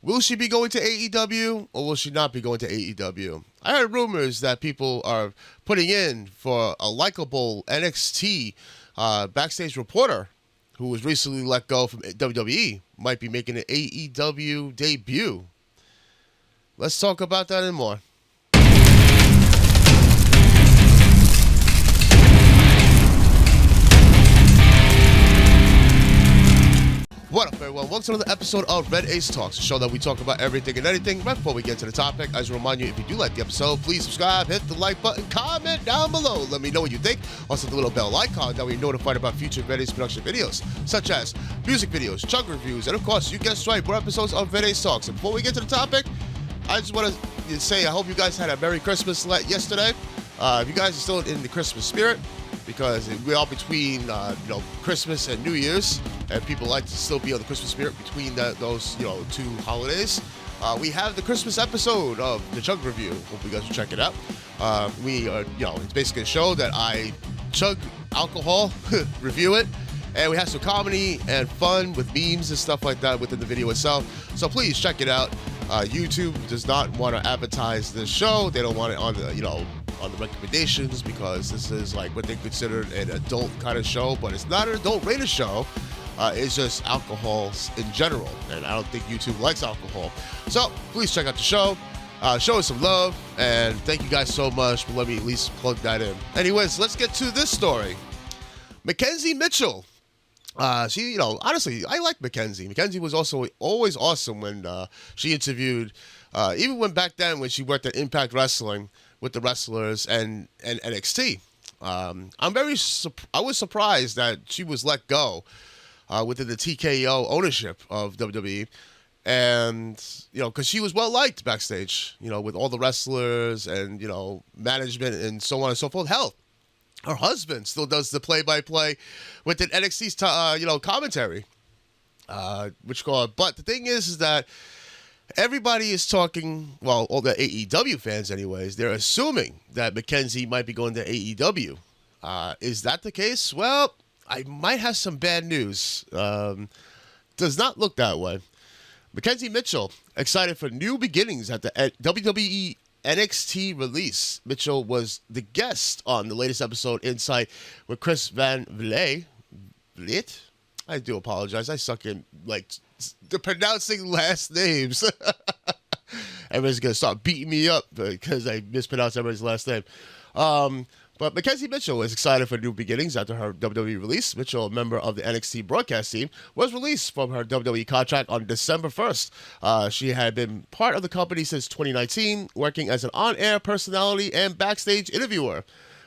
Will she be going to AEW or will she not be going to AEW? I heard rumors that people are putting in for a likable NXT backstage reporter who was recently let go from WWE might be making an AEW debut. Let's talk about that and more. What up, everyone? Welcome to another episode of Red Ace Talks, a show that we talk about everything and anything. Right before we get to the topic, I just remind you, if you do like the episode, please subscribe, hit the like button, comment down below. Let me know what you think. Also, the little bell icon that we notified about future Red Ace production videos, such as music videos, chug reviews, and of course, you guessed right, more episodes of Red Ace Talks. And before we get to the topic, I just want to say I hope you guys had a Merry Christmas yesterday. If you guys are still in the Christmas spirit, because we're all between Christmas and New Year's, and people like to still be on the Christmas spirit between those two holidays. We have the Christmas episode of the Chug Review. Hope you guys will check it out. It's basically a show that I chug alcohol, review it, and we have some comedy and fun with memes and stuff like that within the video itself. So please check it out. YouTube does not want to advertise this show. They don't want it on the recommendations because this is like what they consider an adult kind of show, but it's not an adult rated show. It's just alcohol in general, and I don't think YouTube likes alcohol. So please check out the show. Show us some love, and thank you guys so much. But let me at least plug that in. Anyways, let's get to this story. McKenzie Mitchell. Honestly, I like McKenzie. McKenzie was also always awesome when she interviewed, even when back then when she worked at Impact Wrestling with the wrestlers and NXT. I was surprised that she was let go within the TKO ownership of WWE, and because she was well liked backstage, with all the wrestlers and management and so on and so forth. Hell, her husband still does the play-by-play with the NXT's commentary, but the thing is that everybody is talking, well, all the AEW fans anyways, they're assuming that McKenzie might be going to AEW. Is that the case? Well, I might have some bad news. Does not look that way. McKenzie Mitchell, excited for new beginnings at the WWE NXT release. Mitchell was the guest on the latest episode Insight with Chris Van Vliet. I do apologize. I suck in the pronouncing last names. Everybody's gonna start beating me up because I mispronounce everybody's last name. But McKenzie Mitchell is excited for new beginnings after her WWE release. Mitchell, a member of the NXT broadcast team, was released from her WWE contract on December 1st. She had been part of the company since 2019, working as an on-air personality and backstage interviewer.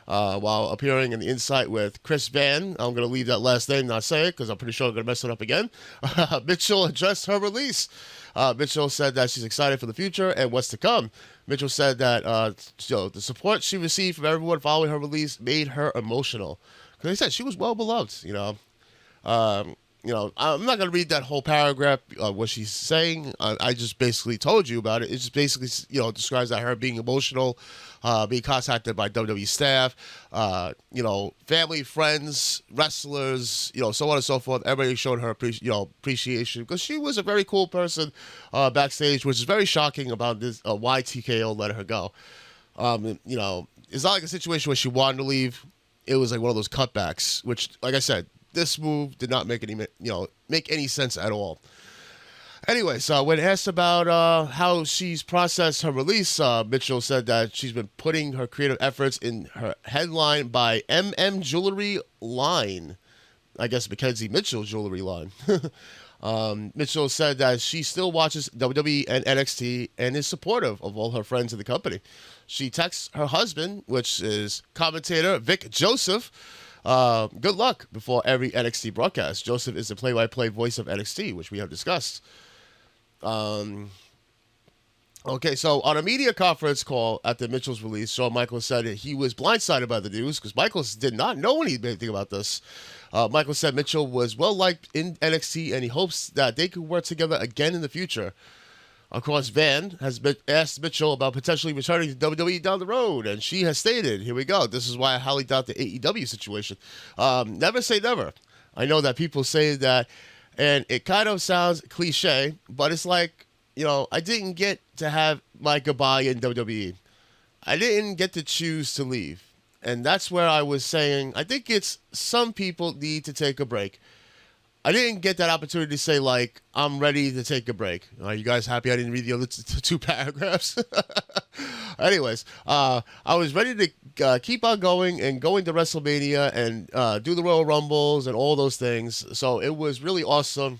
While appearing in the Insight with Chris Van, I'm going to leave that last name, not say it, because I'm pretty sure I'm going to mess it up again. Mitchell addressed her release. Mitchell said that she's excited for the future and what's to come. Mitchell said that the support she received from everyone following her release made her emotional. Because they said she was well beloved. I'm not going to read that whole paragraph, what she's saying. I just basically told you about it. It just basically, describes that her being emotional, being contacted by WWE staff, family, friends, wrestlers, so on and so forth. Everybody showed her appreciation because she was a very cool person backstage, which is very shocking about this, why TKO let her go. It's not like a situation where she wanted to leave. It was like one of those cutbacks, which, like I said, this move did not make any sense at all. Anyway, so when asked about how she's processed her release, Mitchell said that she's been putting her creative efforts in her headline by MM Jewelry line. I guess McKenzie Mitchell Jewelry line. Mitchell said that she still watches WWE and NXT and is supportive of all her friends in the company. She texts her husband, which is commentator Vic Joseph, good luck before every NXT broadcast. Joseph is the play-by-play voice of NXT, which we have discussed. Okay, so on a media conference call after Mitchell's release, Shawn Michaels said that he was blindsided by the news because Michaels did not know anything about this. Michaels said Mitchell was well-liked in NXT and he hopes that they could work together again in the future. Of course, Van has asked Mitchell about potentially returning to WWE down the road, and she has stated, here we go, this is why I highly doubt the AEW situation. Never say never. I know that people say that, and it kind of sounds cliche, but it's like, I didn't get to have my goodbye in WWE. I didn't get to choose to leave. And that's where I was saying, I think it's some people need to take a break. I didn't get that opportunity to say, like, I'm ready to take a break. Are you guys happy I didn't read the other two paragraphs? Anyways, I was ready to keep on going and going to WrestleMania and do the Royal Rumbles and all those things. So it was really awesome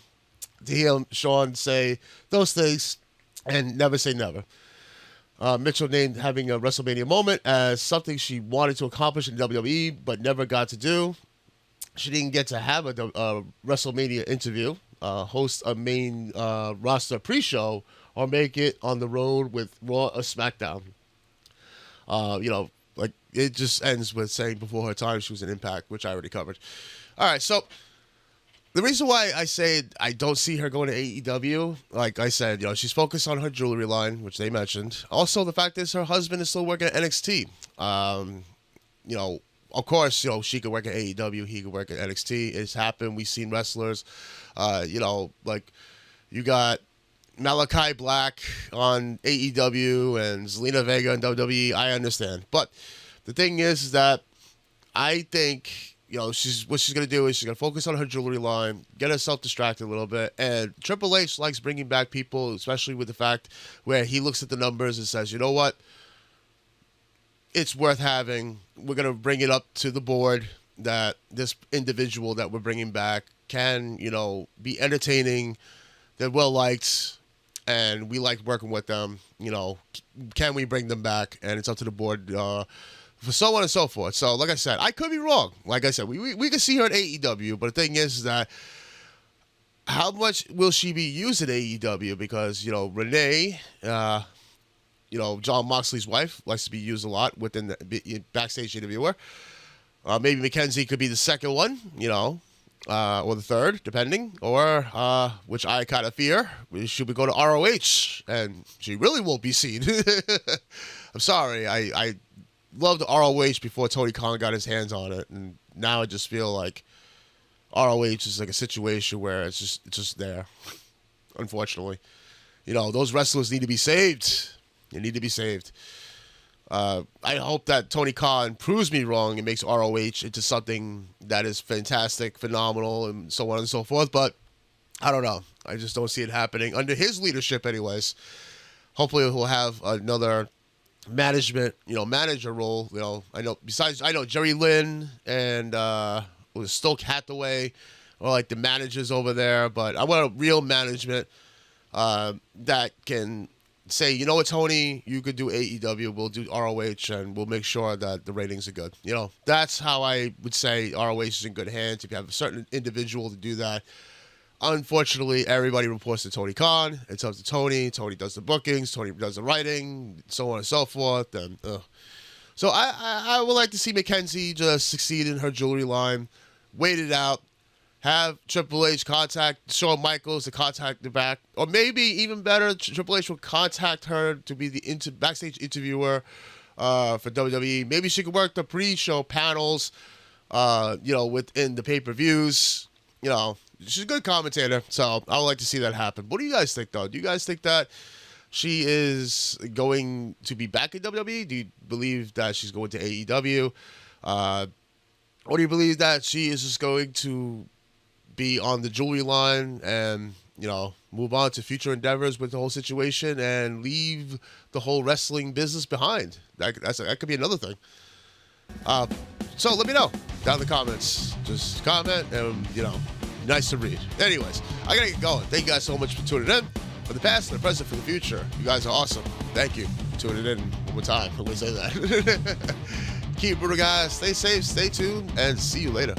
to hear Sean say those things and never say never. Mitchell named having a WrestleMania moment as something she wanted to accomplish in WWE but never got to do. She didn't get to have a WrestleMania interview, host a main roster pre-show, or make it on the road with Raw or SmackDown. Like it just ends with saying before her time she was an Impact, which I already covered. All right, so the reason why I say I don't see her going to AEW, like I said, she's focused on her jewelry line, which they mentioned. Also, the fact is her husband is still working at NXT. Of course, she could work at AEW, he could work at NXT. It's happened. We've seen wrestlers, like you got Malachi Black on AEW and Zelina Vega in WWE. I understand. But the thing is that I think, what she's going to do is she's going to focus on her jewelry line, get herself distracted a little bit. And Triple H likes bringing back people, especially with the fact where he looks at the numbers and says, you know what? It's worth having. We're going to bring it up to the board that this individual that we're bringing back can, be entertaining, they're well-liked, and we like working with them. Can we bring them back? And it's up to the board for so on and so forth. So, like I said, I could be wrong. Like I said, we can see her at AEW, but the thing is that how much will she be used at AEW? Because, Renee... John Moxley's wife likes to be used a lot within the backstage interviewer. Maybe McKenzie could be the second one, or the third, depending. Or, which I kind of fear, should we go to ROH? And she really won't be seen. I'm sorry. I loved ROH before Tony Khan got his hands on it. And now I just feel like ROH is like a situation where it's just there, unfortunately. Those wrestlers need to be saved. They need to be saved. I hope that Tony Khan proves me wrong and makes ROH into something that is fantastic, phenomenal, and so on and so forth. But I don't know. I just don't see it happening under his leadership anyways. Hopefully he'll have another manager role. I know Jerry Lynn and Stoke Hathaway are like the managers over there. But I want a real management that can say, you know what, Tony, you could do AEW, we'll do ROH, and we'll make sure that the ratings are good. That's how I would say ROH is in good hands. If you have a certain individual to do that. Unfortunately, everybody reports to Tony Khan. It's up to Tony. Tony does the bookings. Tony does the writing, so on and so forth. And so I would like to see McKenzie just succeed in her jewelry line, wait it out, have Triple H contact Shawn Michaels to contact her back. Or maybe even better, Triple H will contact her to be the backstage interviewer for WWE. Maybe she could work the pre-show panels, within the pay-per-views. She's a good commentator, so I would like to see that happen. What do you guys think, though? Do you guys think that she is going to be back in WWE? Do you believe that she's going to AEW? Or do you believe that she is just going to be on the jewelry line and, move on to future endeavors with the whole situation and leave the whole wrestling business behind? That could be another thing. So let me know down in the comments. Just comment and, nice to read. Anyways, I gotta get going. Thank you guys so much for tuning in. For the past, the present, for the future. You guys are awesome. Thank you for tuning in one more time. I'm gonna say that. Keep it brutal, guys. Stay safe, stay tuned, and see you later.